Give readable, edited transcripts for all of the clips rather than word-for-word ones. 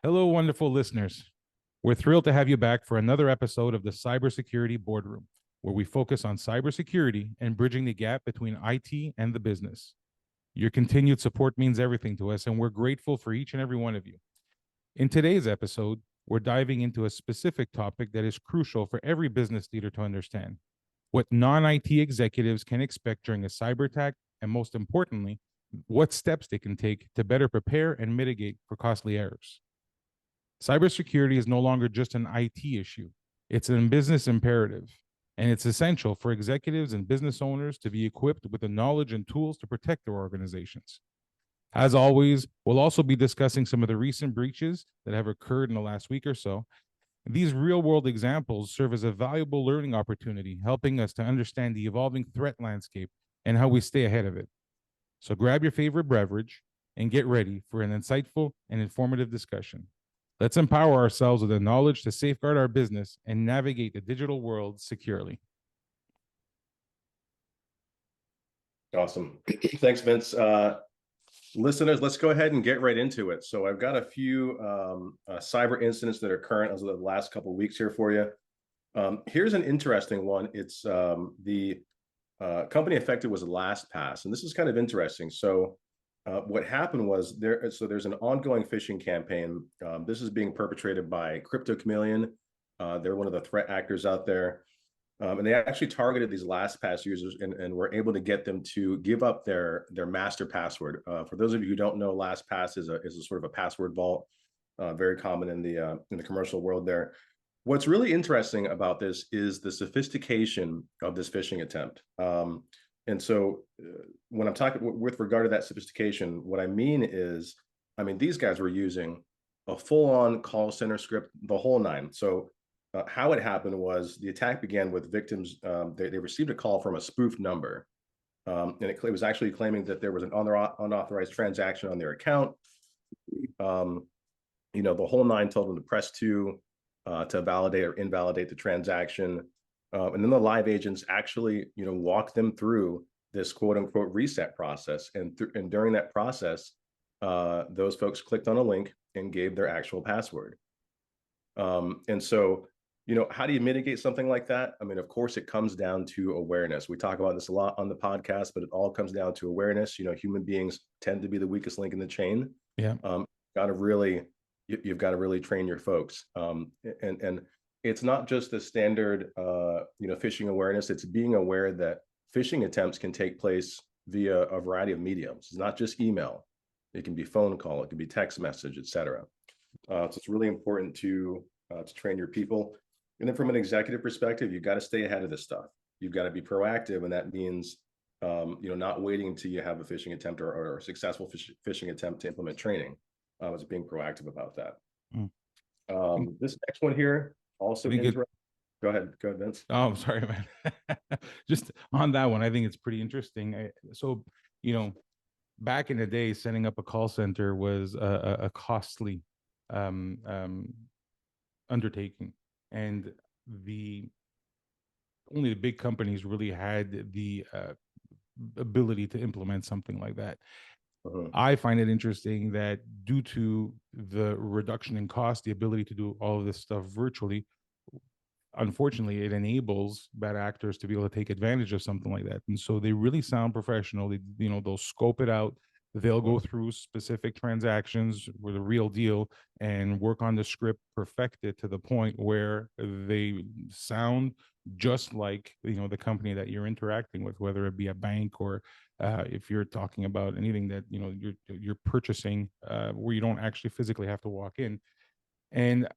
Hello, wonderful listeners. We're thrilled to have you back for another episode of the Cybersecurity Boardroom, where we focus on cybersecurity and bridging the gap between IT and the business. Your continued support means everything to us, and we're grateful for each and every one of you. In today's episode, we're diving into a specific topic that is crucial for every business leader to understand: what non IT executives can expect during a cyber attack, and most importantly, what steps they can take to better prepare and mitigate for costly errors. Cybersecurity is no longer just an IT issue, it's a business imperative. And it's essential for executives and business owners to be equipped with the knowledge and tools to protect their organizations. As always, we'll also be discussing some of the recent breaches that have occurred in the last week or so. These real world examples serve as a valuable learning opportunity, helping us to understand the evolving threat landscape and how we stay ahead of it. So grab your favorite beverage and get ready for an insightful and informative discussion. Let's empower ourselves with the knowledge to safeguard our business and navigate the digital world securely. Awesome. Thanks, Vince. Listeners, let's go ahead and get right into it. So I've got a few cyber incidents that are current as of the last couple of weeks here for you. Here's an interesting one. It's the company affected was LastPass, and this is kind of interesting. So what happened was there's an ongoing phishing campaign. This is being perpetrated by Crypto Chameleon. They're one of the threat actors out there. And they actually targeted these LastPass users and were able to get them to give up their master password. For those of you who don't know, LastPass is a sort of a password vault, very common in the commercial world there. What's really interesting about this is the sophistication of this phishing attempt. And so when I'm talking with regard to that sophistication, what I mean is, these guys were using a full-on call center script, the whole nine. So how it happened was the attack began with victims. They received a call from a spoofed number, and it was actually claiming that there was an unauthorized transaction on their account. The whole nine told them to press 2 to validate or invalidate the transaction. And then the live agents actually, walk them through this quote unquote reset process. And during that process, those folks clicked on a link and gave their actual password. And so, how do you mitigate something like that? Of course, it comes down to awareness. We talk about this a lot on the podcast, but it all comes down to awareness. Human beings tend to be the weakest link in the chain. Yeah. You've got to really train your folks. And it's not just the standard, phishing awareness. It's being aware that phishing attempts can take place via a variety of mediums. It's not just email. It can be phone call. It can be text message, etc. So it's really important to train your people. And then from an executive perspective, you've got to stay ahead of this stuff. You've got to be proactive. And that means, not waiting until you have a phishing attempt or a successful phishing attempt to implement training. It's being proactive about that. This next one here also Go ahead, Vince. Oh, I'm sorry, man. Just on that one, I think it's pretty interesting. So, back in the day, setting up a call center was a costly undertaking, and only the big companies really had the ability to implement something like that. I find it interesting that due to the reduction in cost, the ability to do all of this stuff virtually, unfortunately, it enables bad actors to be able to take advantage of something like that. And so they really sound professional. They'll scope it out. They'll go through specific transactions with a real deal and work on the script, perfect it to the point where they sound just like, the company that you're interacting with, whether it be a bank or if you're talking about anything that, you're purchasing where you don't actually physically have to walk in. And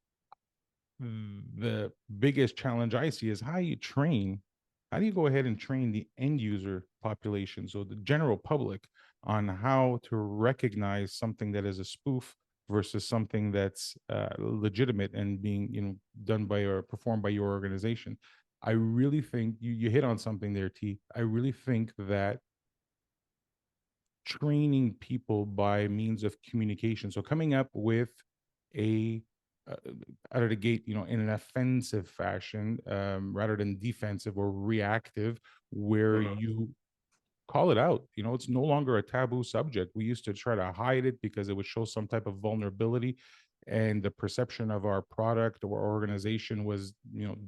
the biggest challenge I see is how do you go ahead and train the end user population, so the general public, on how to recognize something that is a spoof versus something that's legitimate and being done by or performed by your organization. I really think you hit on something there, T. I really think that training people by means of communication, so coming up with a out of the gate, in an offensive fashion, rather than defensive or reactive, where you call it out. It's no longer a taboo subject. We used to try to hide it because it would show some type of vulnerability. and the perception of our product or organization was,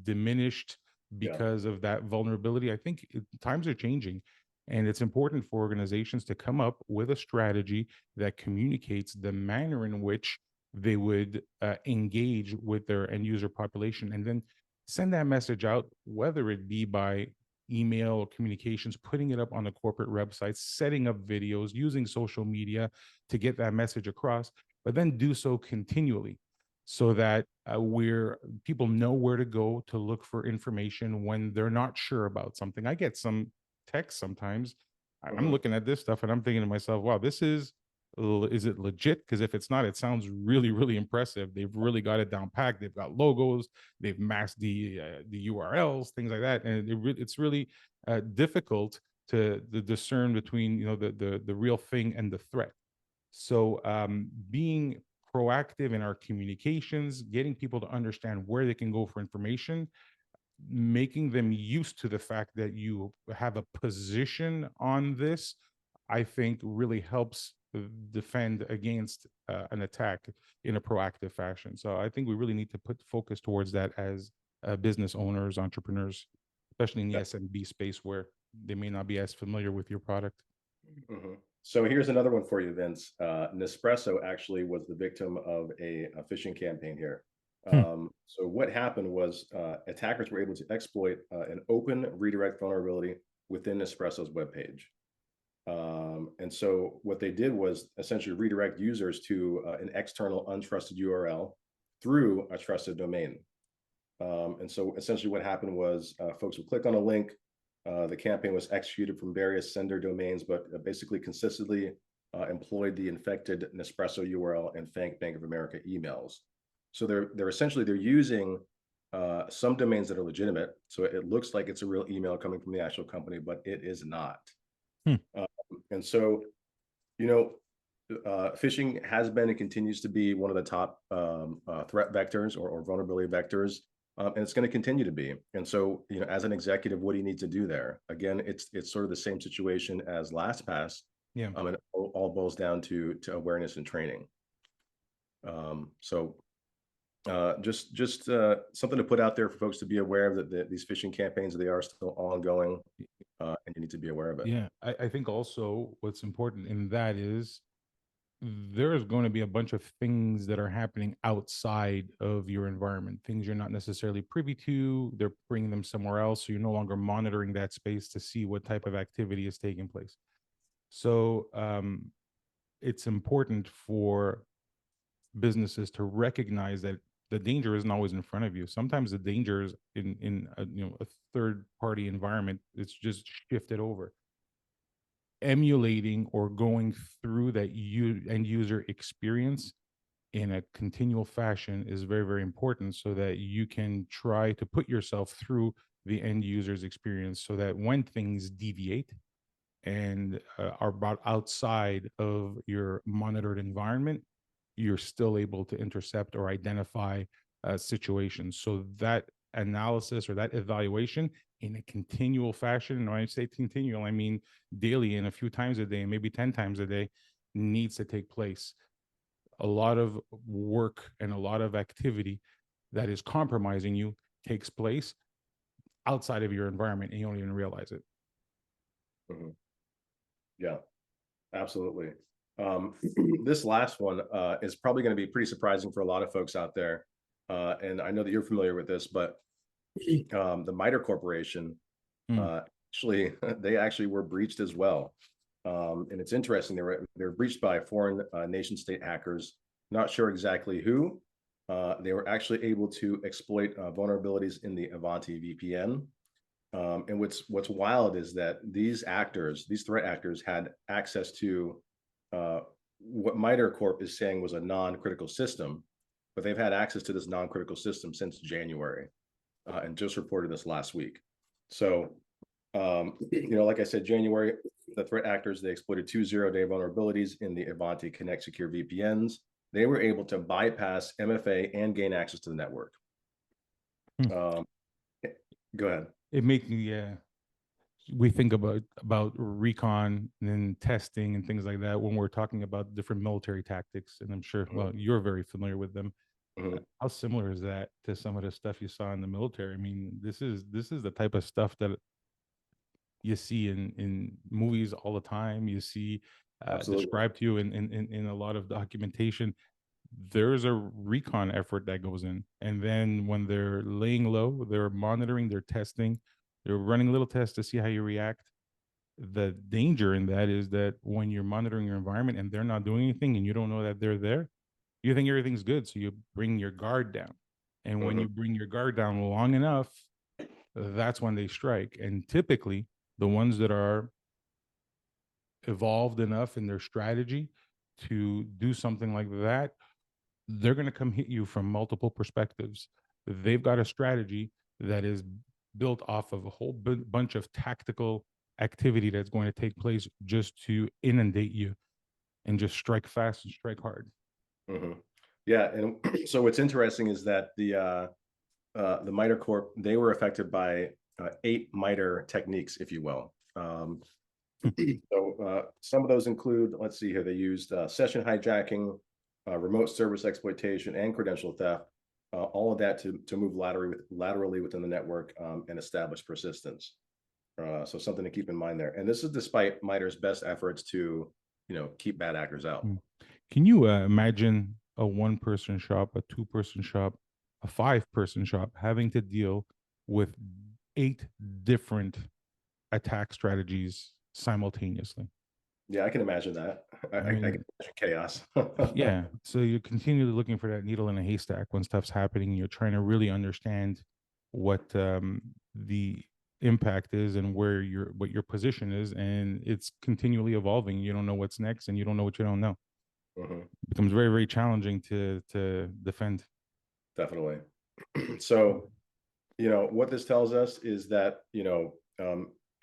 diminished Yeah. because of that vulnerability. I think times are changing, and it's important for organizations to come up with a strategy that communicates the manner in which they would engage with their end user population, and then send that message out, whether it be by email or communications, putting it up on the corporate websites, setting up videos, using social media to get that message across, but then do so continually so that people know where to go to look for information when they're not sure about something. I get some texts sometimes. I'm looking at this stuff and I'm thinking to myself, wow, is it legit? Because if it's not, it sounds really, really impressive. They've really got it down packed. They've got logos. They've masked the URLs, things like that, and it's really difficult to discern between the real thing and the threat. So being proactive in our communications, getting people to understand where they can go for information, making them used to the fact that you have a position on this, I think really helps defend against an attack in a proactive fashion. So I think we really need to put focus towards that as business owners, entrepreneurs, especially in the SMB space where they may not be as familiar with your product. So here's another one for you, Vince. Nespresso actually was the victim of a phishing campaign here. So what happened was attackers were able to exploit an open redirect vulnerability within Nespresso's webpage. And so what they did was essentially redirect users to an external untrusted URL through a trusted domain. And so essentially what happened was folks would click on a link. The campaign was executed from various sender domains, but basically consistently employed the infected Nespresso URL and Bank of America emails. So they're using some domains that are legitimate. So it looks like it's a real email coming from the actual company, but it is not. And so, phishing has been and continues to be one of the top threat vectors or vulnerability vectors. And it's going to continue to be. And so, as an executive, what do you need to do there? Again, it's sort of the same situation as LastPass. Yeah. And it all boils down to awareness and training. So just something to put out there for folks to be aware of that these phishing campaigns, they are still ongoing, and you need to be aware of it. Yeah, I think also what's important in that is there's going to be a bunch of things that are happening outside of your environment, things you're not necessarily privy to. They're bringing them somewhere else. So you're no longer monitoring that space to see what type of activity is taking place. So it's important for businesses to recognize that the danger isn't always in front of you. Sometimes the danger is in a third party environment. It's just shifted over. Emulating or going through that end user experience in a continual fashion is very, very important so that you can try to put yourself through the end user's experience so that when things deviate and are brought outside of your monitored environment, you're still able to intercept or identify situations. So that analysis or that evaluation in a continual fashion, and when I say continual, I mean daily and a few times a day, maybe 10 times a day, needs to take place. A lot of work and a lot of activity that is compromising you takes place outside of your environment and you don't even realize it. Yeah, absolutely. This last one is probably going to be pretty surprising for a lot of folks out there. And I know that you're familiar with this, but the MITRE Corporation, they actually were breached as well. And it's interesting, they were breached by foreign nation state hackers. Not sure exactly who. They were actually able to exploit vulnerabilities in the Avanti VPN. And what's wild is that these threat actors, had access to what MITRE Corp is saying was a non-critical system, but they've had access to this non-critical system since January, and just reported this last week. So, like I said, January, the threat actors, they exploited 2 zero-day vulnerabilities in the Avanti Connect Secure VPNs. They were able to bypass MFA and gain access to the network. Go ahead. It makes me, yeah. we think about recon and testing and things like that when we're talking about different military tactics. And I'm sure, well, you're very familiar with them. Mhm. How similar is that to some of the stuff you saw in the military? I mean, this is the type of stuff that you see in movies all the time. You see Absolutely. described to you in a lot of documentation. There's a recon effort that goes in, and then when they're laying low, they're monitoring, they're testing, they're running little tests to see how you react. The danger in that is that when you're monitoring your environment and they're not doing anything and you don't know that they're there, you think everything's good, so you bring your guard down. And when Mhm. you bring your guard down long enough, that's when they strike. And typically the ones that are evolved enough in their strategy to do something like that, they're going to come hit you from multiple perspectives. They've got a strategy that is built off of a whole bunch of tactical activity that's going to take place just to inundate you and just strike fast and strike hard. Mhm. Yeah, and so what's interesting is that the MITRE Corp, they were affected by 8 MITRE techniques, if you will. Some of those include, let's see here, they used session hijacking, remote service exploitation, and credential theft. All of that to move laterally within the network and establish persistence. So something to keep in mind there. And this is despite MITRE's best efforts to, keep bad actors out. Can you imagine a one-person shop, a two-person shop, a five-person shop having to deal with 8 different attack strategies simultaneously? Yeah, I can imagine that. I I can mean, imagine chaos. yeah. So you're continually looking for that needle in a haystack when stuff's happening. You're trying to really understand what the impact is and what your position is, and it's continually evolving. You don't know what's next, and you don't know what you don't know. Mhm. It becomes very, very challenging to defend. Definitely. So, what this tells us is that,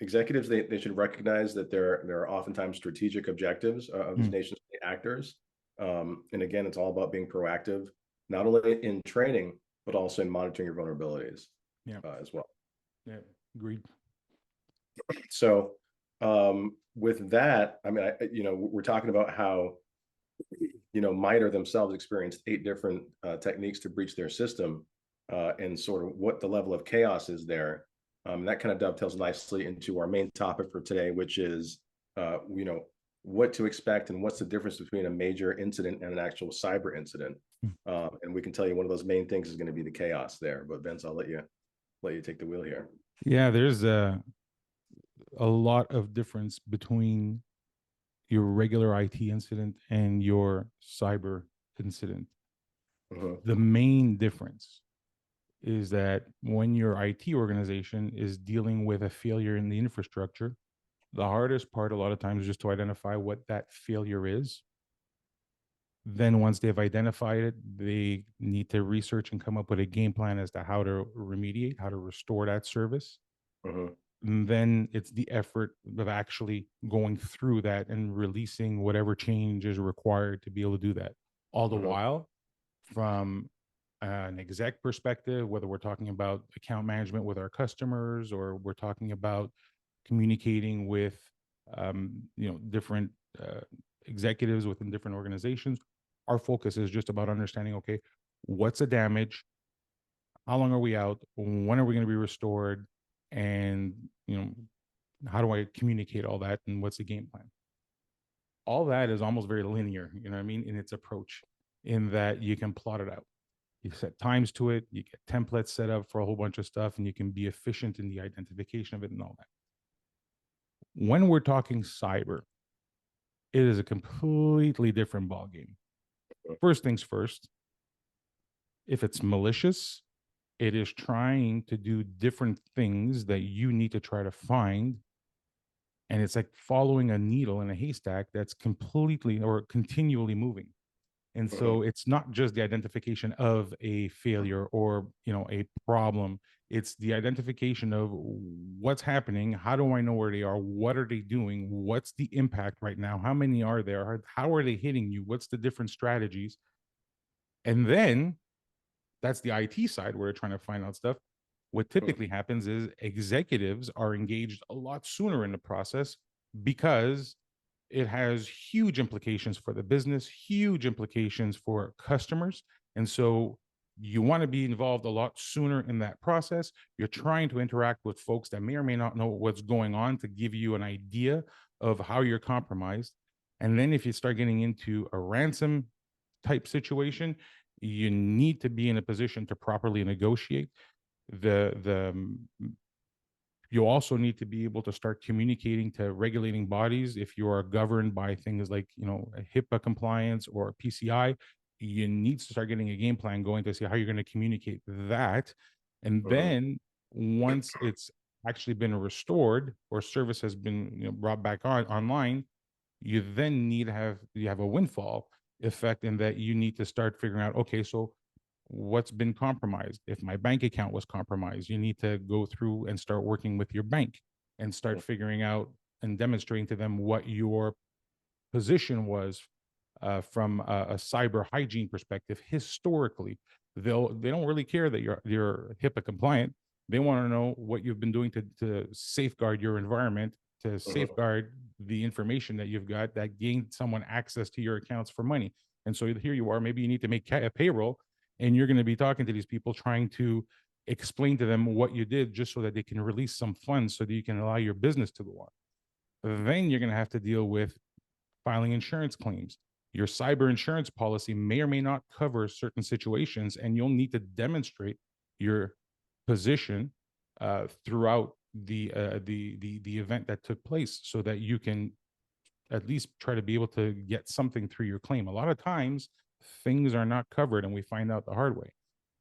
executives, they should recognize that there are oftentimes strategic objectives of these Mm, nation state actors. And again, it's all about being proactive, not only in training, but also in monitoring your vulnerabilities yeah, as well. yeah, agreed. So, with that, I mean, we're talking about how, MITRE themselves experienced 8 different techniques to breach their system, and sort of what the level of chaos is there. That kind of dovetails nicely into our main topic for today, which is, what to expect and what's the difference between a major incident and an actual cyber incident. Mm. And we can tell you one of those main things is going to be the chaos there. But Vince, I'll let you take the wheel here. Yeah, there's a lot of difference between your regular IT incident and your cyber incident. Mhm. The main difference is that when your IT organization is dealing with a failure in the infrastructure, the hardest part a lot of times is just to identify what that failure is. Then once they've identified it, they need to research and come up with a game plan as to how to remediate, how to restore that service. Mhm. And then it's the effort of actually going through that and releasing whatever change is required to be able to do that. All the Mhm. while, from an exec perspective, whether we're talking about account management with our customers or we're talking about communicating with different uh, executives within different organizations, our focus is just about understanding, okay, what's the damage, how long are we out, when are we going to be restored, and how do I communicate all that, and what's the game plan. All that is almost very linear, you know what I mean, in its approach, in that you can plot it out. You set times to it, you get templates set up for a whole bunch of stuff, and you can be efficient in the identification of it and all that. When we're talking cyber, it is a completely different ballgame. First things first, if it's malicious, it is trying to do different things that you need to try to find. And it's like following a needle in a haystack that's completely or continually moving. And Mhm. so it's not just the identification of a failure or a problem. It's the identification of what's happening, how do I know where they are, what are they doing, what's the impact right now, how many are there, how are they hitting you, what's the different strategies. And then that's the IT side where they're trying to find out stuff. what typically happens is executives are engaged a lot sooner in the process because it has huge implications for the business, huge implications for customers. And so you want to be involved a lot sooner in that process. You're trying to interact with folks that may or may not know what's going on to give you an idea of how you're compromised. And then if you start getting into a ransom type situation, you need to be in a position to properly negotiate. You also need to be able to start communicating to regulating bodies. If you are governed by things like, HIPAA compliance or PCI, you need to start getting a game plan going to see how you're going to communicate that. And then once it's actually been restored or service has been brought back online, you then need to have a windfall effect in that you need to start figuring out, okay, so what's been compromised. If my bank account was compromised, you need to go through and start working with your bank and start figuring out and demonstrating to them what your position was from a cyber hygiene perspective. Historically, they don't really care that you're HIPAA compliant. They want to know what you've been doing to safeguard your environment, to safeguard the information that you've got that gained someone access to your accounts for money. And so here you are, maybe you need to make a payroll, and you're going to be talking to these people trying to explain to them what you did just so that they can release some funds so that you can allow your business to go on. Then you're going to have to deal with filing insurance claims. Your cyber insurance policy may or may not cover certain situations, and you'll need to demonstrate your position throughout the event that took place so that you can at least try to be able to get something through your claim. A lot of times things are not covered, and we find out the hard way.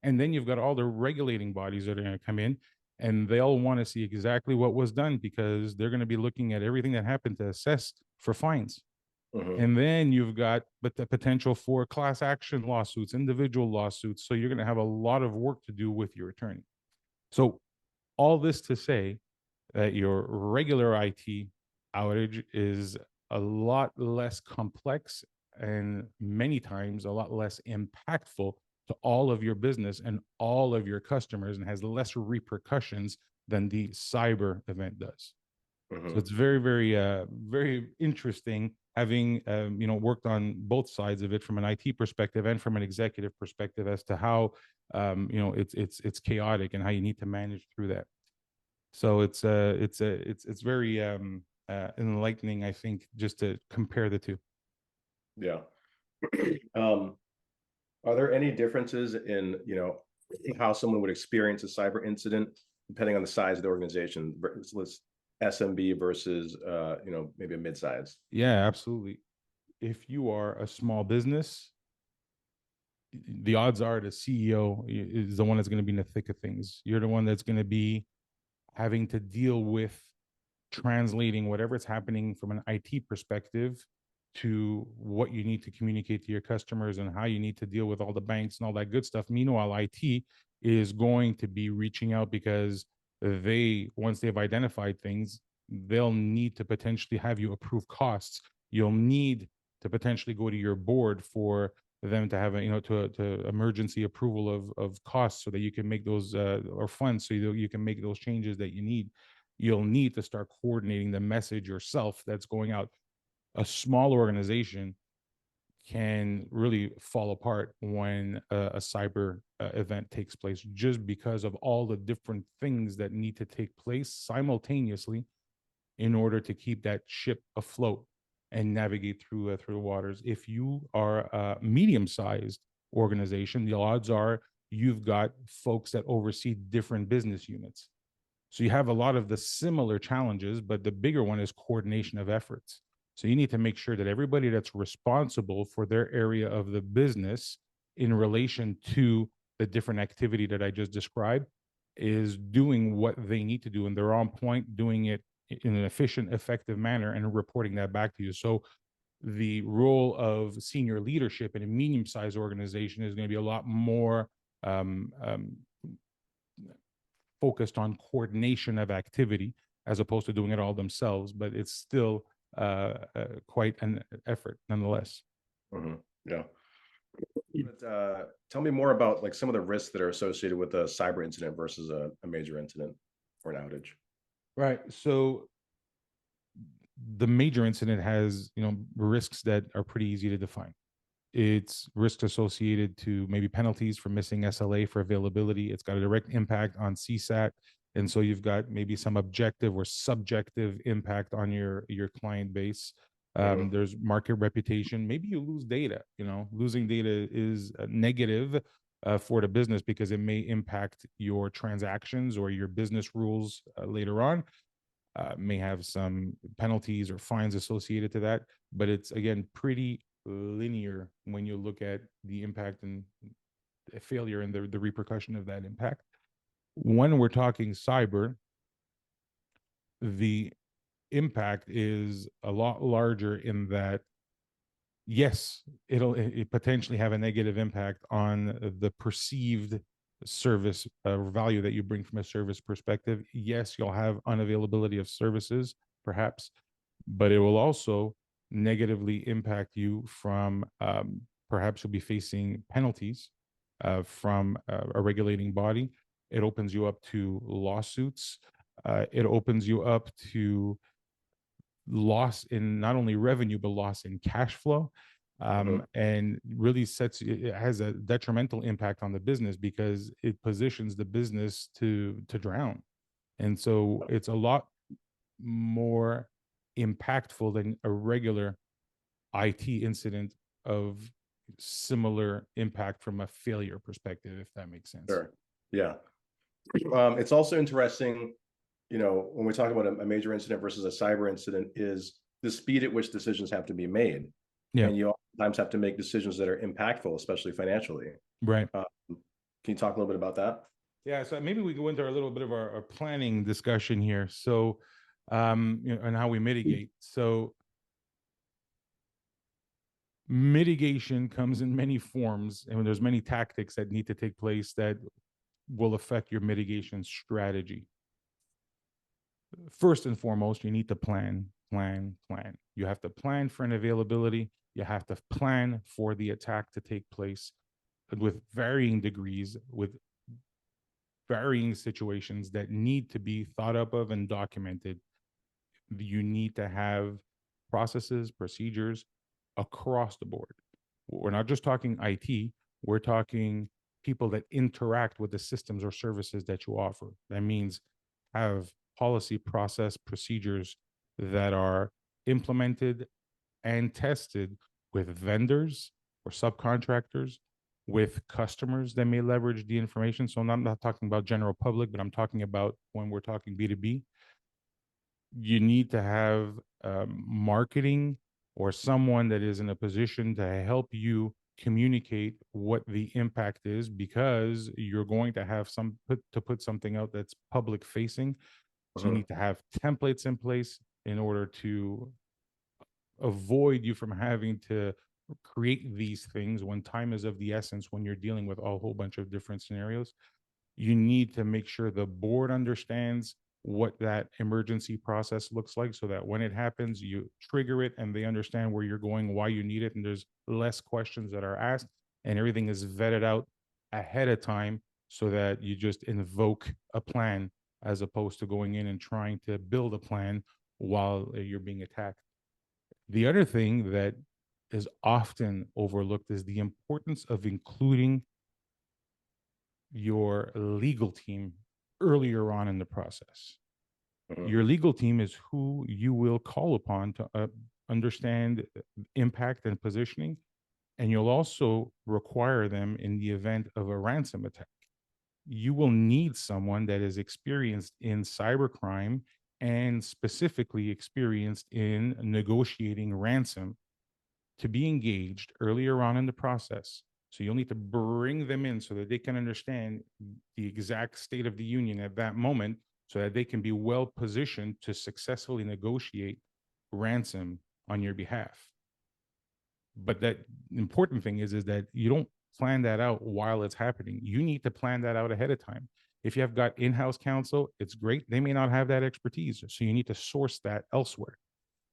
And then you've got all the regulating bodies that are going to come in, and they'll want to see exactly what was done because they're going to be looking at everything that happened to assess for fines. And then you've got the potential for class action lawsuits, individual lawsuits. So you're going to have a lot of work to do with your attorney. So all this to say that your regular IT outage is a lot less complex and many times a lot less impactful to all of your business and all of your customers, and has less repercussions than the cyber event does. So it's very, very, very interesting having worked on both sides of it from an IT perspective and from an executive perspective as to how it's chaotic and how you need to manage through that. So it's very enlightening, I think, just to compare the two. Yeah. Are there any differences in how someone would experience a cyber incident depending on the size of the organization? Let's SMB versus maybe a mid-size. Yeah, absolutely. If you are a small business, the odds are the CEO is the one that's going to be in the thick of things. You're the one that's going to be having to deal with translating whatever's happening from an IT perspective to what you need to communicate to your customers and how you need to deal with all the banks and all that good stuff. Meanwhile, IT is going to be reaching out because once they've identified things, they'll need to potentially have you approve costs. You'll need to potentially go to your board for them to have to emergency approval of costs so that you can make those or funds so you can make those changes that you need. You'll need to start coordinating the message yourself that's going out. A small organization can really fall apart when a cyber event takes place, just because of all the different things that need to take place simultaneously in order to keep that ship afloat and navigate through the waters. If you are a medium-sized organization, the odds are you've got folks that oversee different business units. So you have a lot of the similar challenges, but the bigger one is coordination of efforts. So you need to make sure that everybody that's responsible for their area of the business in relation to the different activity that I just described is doing what they need to do, and they're on point, doing it in an efficient, effective manner, and reporting that back to you. So the role of senior leadership in a medium-sized organization is going to be a lot more focused on coordination of activity as opposed to doing it all themselves, but it's still quite an effort nonetheless. Yeah. But tell me more about like some of the risks that are associated with a cyber incident versus a major incident or an outage. Right. So the major incident has, risks that are pretty easy to define. It's risks associated to maybe penalties for missing SLA for availability. It's got a direct impact on CSAT. And so you've got maybe some objective or subjective impact on your client base. Mhm. There's market reputation. Maybe you lose data. Losing data is a negative for the business because it may impact your transactions or your business rules later on. May have some penalties or fines associated to that, but it's again pretty linear when you look at the impact and failure and the repercussion of that impact. When we're talking cyber, the impact is a lot larger in that yes, it potentially have a negative impact on the perceived service value that you bring from a service perspective. Yes, you'll have unavailability of services, perhaps, but it will also negatively impact you from perhaps you'll be facing penalties from a regulating body. It opens you up to lawsuits. It opens you up to loss in not only revenue but loss in cash flow, Mhm. and really it has a detrimental impact on the business because it positions the business to drown. And so it's a lot more impactful than a regular IT incident of similar impact from a failure perspective, if that makes sense. Sure. Yeah. It's also interesting, when we talk about a major incident versus a cyber incident, is the speed at which decisions have to be made. Yeah. And you oftentimes have to make decisions that are impactful, especially financially. Right. Can you talk a little bit about that? Yeah, so maybe we go into a little bit of our planning discussion here. So, and how we mitigate. So, mitigation comes in many forms, and there's many tactics that need to take place that will affect your mitigation strategy. First and foremost, you need to plan. You have to plan for an availability. You have to plan for the attack to take place with varying degrees, with varying situations that need to be thought up of and documented. You need to have processes, procedures across the board. We're not just talking IT, we're talking people that interact with the systems or services that you offer. That means have policy, process, procedures that are implemented and tested with vendors or subcontractors, with customers that may leverage the information. So I'm not talking about general public, but I'm talking about when we're talking B2B. You need to have marketing or someone that is in a position to help you communicate what the impact is, because you're going to have to put something out that's public facing. So you Mhm. need to have templates in place in order to avoid you from having to create these things when time is of the essence, when you're dealing with a whole bunch of different scenarios. You need to make sure the board understands what that emergency process looks like, so that when it happens, you trigger it and they understand where you're going, why you need it, and there's less questions that are asked, and everything is vetted out ahead of time, so that you just invoke a plan as opposed to going in and trying to build a plan while you're being attacked. The other thing that is often overlooked is the importance of including your legal team earlier on in the process. Mhm. Your legal team is who you will call upon to understand impact and positioning, and you'll also require them in the event of a ransom attack. You will need someone that is experienced in cybercrime and specifically experienced in negotiating ransom to be engaged earlier on in the process. So you'll need to bring them in so that they can understand the exact state of the union at that moment, so that they can be well positioned to successfully negotiate ransom on your behalf. But that important thing is that you don't plan that out while it's happening. You need to plan that out ahead of time. If you have got in-house counsel, it's great. They may not have that expertise, so you need to source that elsewhere.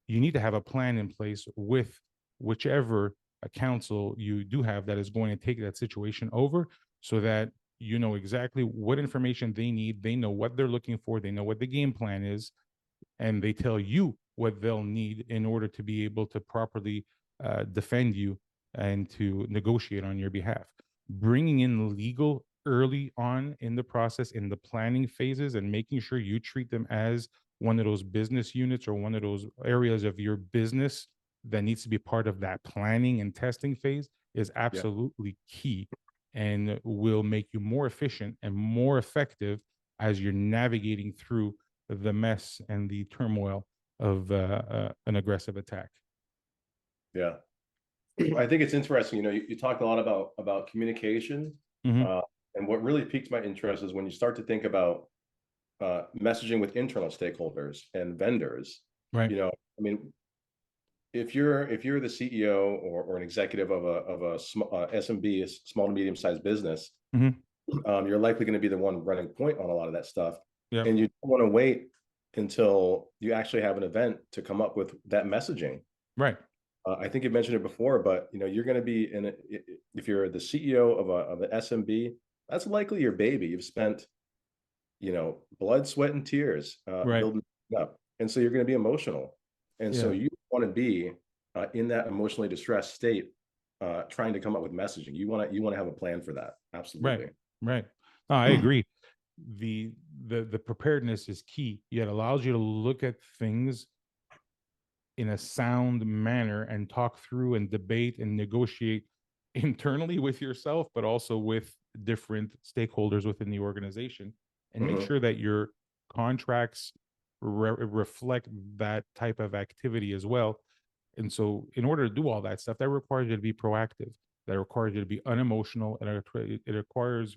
You need to have a plan in place with whichever a counsel you do have that is going to take that situation over, so that you know exactly what information they need, they know what they're looking for, they know what the game plan is, and they tell you what they'll need in order to be able to properly defend you and to negotiate on your behalf. Bringing in legal early on in the process, in the planning phases, and making sure you treat them as one of those business units or one of those areas of your business that needs to be part of that planning and testing phase is absolutely key, and will make you more efficient and more effective as you're navigating through the mess and the turmoil of an aggressive attack. Yeah. I think it's interesting. You talked a lot about communication, Mm-hmm. and what really piqued my interest is when you start to think about messaging with internal stakeholders and vendors. Right. I mean, if you're the CEO or an executive of a SMB, a small to medium sized business, Mm-hmm. you're likely going to be the one running point on a lot of that stuff, Yep. and you don't want to wait until you actually have an event to come up with that messaging. Right. I think you mentioned it before, but you're going to be if you're the CEO of an SMB, that's likely your baby. You've spent blood, sweat, and tears Right. building it up, and so you're going to be emotional, and so Yeah. you want to be in that emotionally distressed state, trying to come up with messaging. You want to have a plan for that. Absolutely. Right. Right. No, I agree. The preparedness is key. It allows you to look at things in a sound manner and talk through and debate and negotiate internally with yourself, but also with different stakeholders within the organization, and make sure that your contracts reflect that type of activity as well. And so, in order to do all that stuff, that requires you to be proactive. That requires you to be unemotional, and it requires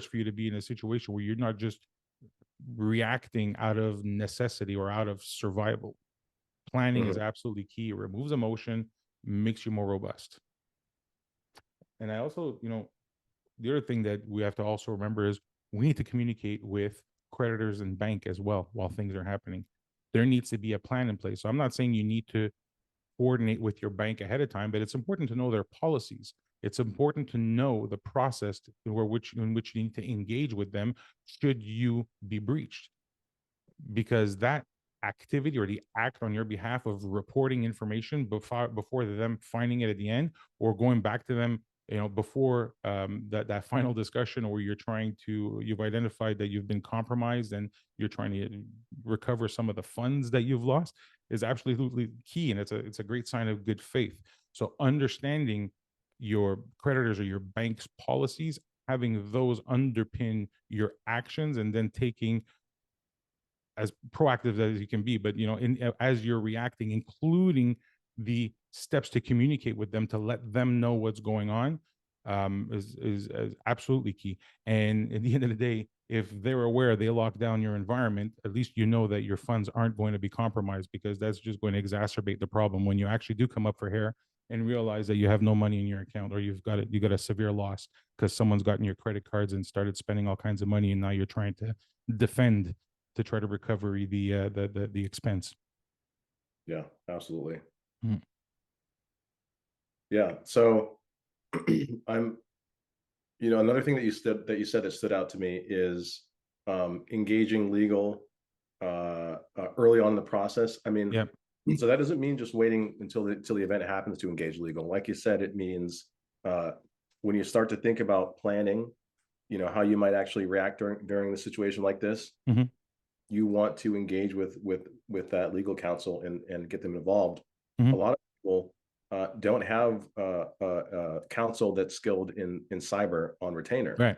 for you to be in a situation where you're not just reacting out of necessity or out of survival. Planning is absolutely key. It removes emotion, makes you more robust. And I also, the other thing that we have to also remember is we need to communicate with creditors and bank as well while things are happening. There needs to be a plan in place. So I'm not saying you need to coordinate with your bank ahead of time, but it's important to know their policies. It's important to know the process in which you need to engage with them should you be breached, because that activity or the act on your behalf of reporting information before them finding it at the end, or going back to them before that final discussion, where you've identified that you've been compromised and you're trying to recover some of the funds that you've lost, is absolutely key, and it's a great sign of good faith. So understanding your creditors or your bank's policies, having those underpin your actions, and then taking as proactive as you can be, but as you're reacting, including the steps to communicate with them to let them know what's going on, is absolutely key. And at the end of the day, if they're aware, they lock down your environment, at least you know that your funds aren't going to be compromised, because that's just going to exacerbate the problem when you actually do come up for air and realize that you have no money in your account, or you got a severe loss because someone's gotten your credit cards and started spending all kinds of money, and now you're trying to defend to try to recover the expense. Yeah, absolutely. Mm. Yeah. So I'm, another thing that you said that stood out to me is engaging legal early on in the process. I mean, Yep. so that doesn't mean just waiting until the event happens to engage legal. Like you said, it means when you start to think about planning, how you might actually react during the situation like this. Mm-hmm. You want to engage with that legal counsel and get them involved. Mm-hmm. A lot of people don't have counsel that's skilled in cyber on retainer, Right.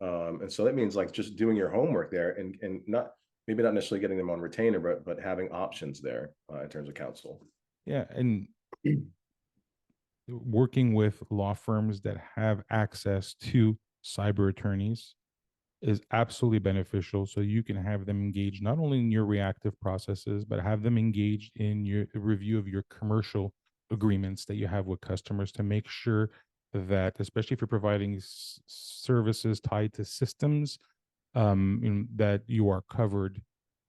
and so that means like just doing your homework there, and not necessarily getting them on retainer, but having options there in terms of counsel. Yeah, and working with law firms that have access to cyber attorneys is absolutely beneficial, so you can have them engaged not only in your reactive processes, but have them engaged in your review of your commercial agreements that you have with customers, to make sure that, especially if you're providing services tied to systems, that you are covered,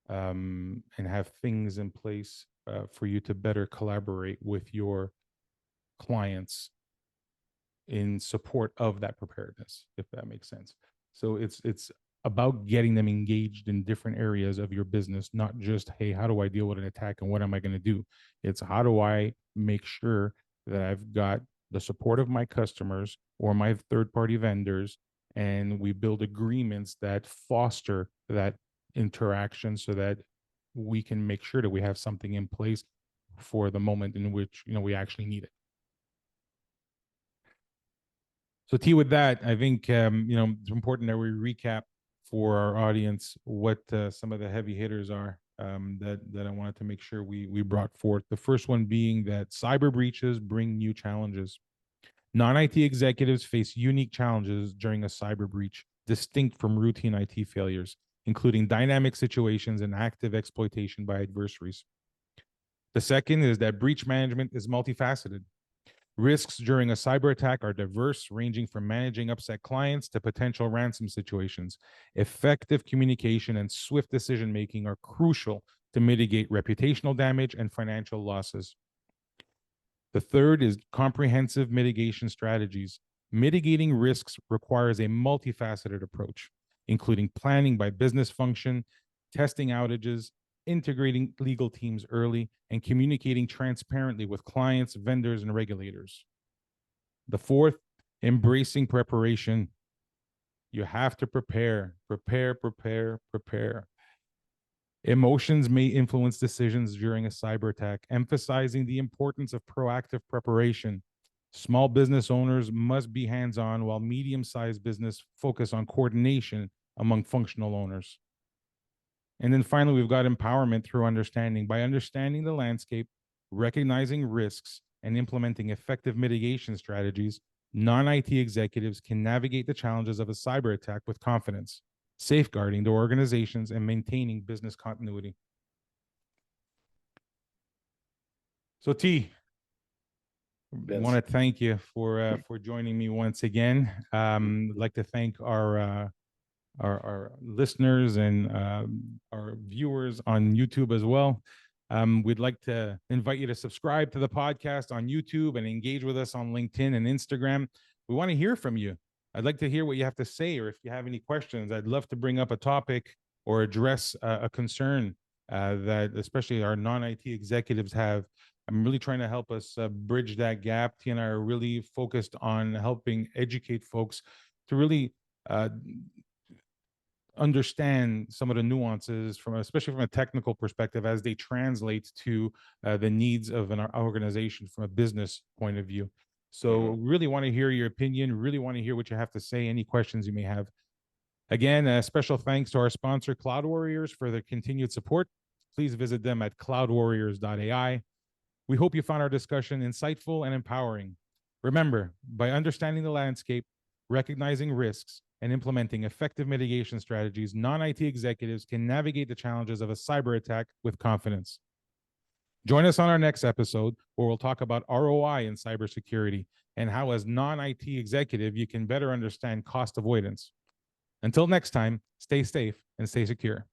and have things in place for you to better collaborate with your clients in support of that preparedness, if that makes sense. So it's about getting them engaged in different areas of your business, not just, hey, how do I deal with an attack and what am I going to do? It's how do I make sure that I've got the support of my customers or my third-party vendors, and we build agreements that foster that interaction so that we can make sure that we have something in place for the moment in which, we actually need it. So T, with that, I think it's important that we recap for our audience what some of the heavy hitters are that I wanted to make sure we brought forth. The first one being that cyber breaches bring new challenges. Non-IT executives face unique challenges during a cyber breach, distinct from routine IT failures, including dynamic situations and active exploitation by adversaries. The second is that breach management is multifaceted. Risks during a cyber attack are diverse, ranging from managing upset clients to potential ransom situations. Effective communication and swift decision-making are crucial to mitigate reputational damage and financial losses. The third is comprehensive mitigation strategies. Mitigating risks requires a multifaceted approach, including planning by business function, testing outages, integrating legal teams early, and communicating transparently with clients, vendors, and regulators. The fourth, embracing preparation. You have to prepare. Emotions may influence decisions during a cyber attack, emphasizing the importance of proactive preparation. Small business owners must be hands-on, while medium-sized business focus on coordination among functional owners. And then finally, we've got empowerment through understanding. By understanding the landscape, recognizing risks, and implementing effective mitigation strategies, non-IT executives can navigate the challenges of a cyber attack with confidence, safeguarding their organizations and maintaining business continuity. So T, I want to thank you for joining me once again. I'd like to thank our listeners and our viewers on YouTube as well. We'd like to invite you to subscribe to the podcast on YouTube and engage with us on LinkedIn and Instagram. We want to hear from you. I'd like to hear what you have to say, or if you have any questions. I'd love to bring up a topic or address a concern that especially our non-IT executives have. I'm really trying to help us bridge that gap. T and I are really focused on helping educate folks to really understand some of the nuances especially from a technical perspective as they translate to the needs of an organization from a business point of view. So really want to hear your opinion, really want to hear what you have to say, any questions you may have. Again, a special thanks to our sponsor, Cloud Warriors, for their continued support. Please visit them at cloudwarriors.ai. We hope you found our discussion insightful and empowering. Remember, by understanding the landscape, recognizing risks, and implementing effective mitigation strategies, non-IT executives can navigate the challenges of a cyber attack with confidence. Join us on our next episode, where we'll talk about ROI in cybersecurity and how, as non-IT executive, you can better understand cost avoidance. Until next time, stay safe and stay secure.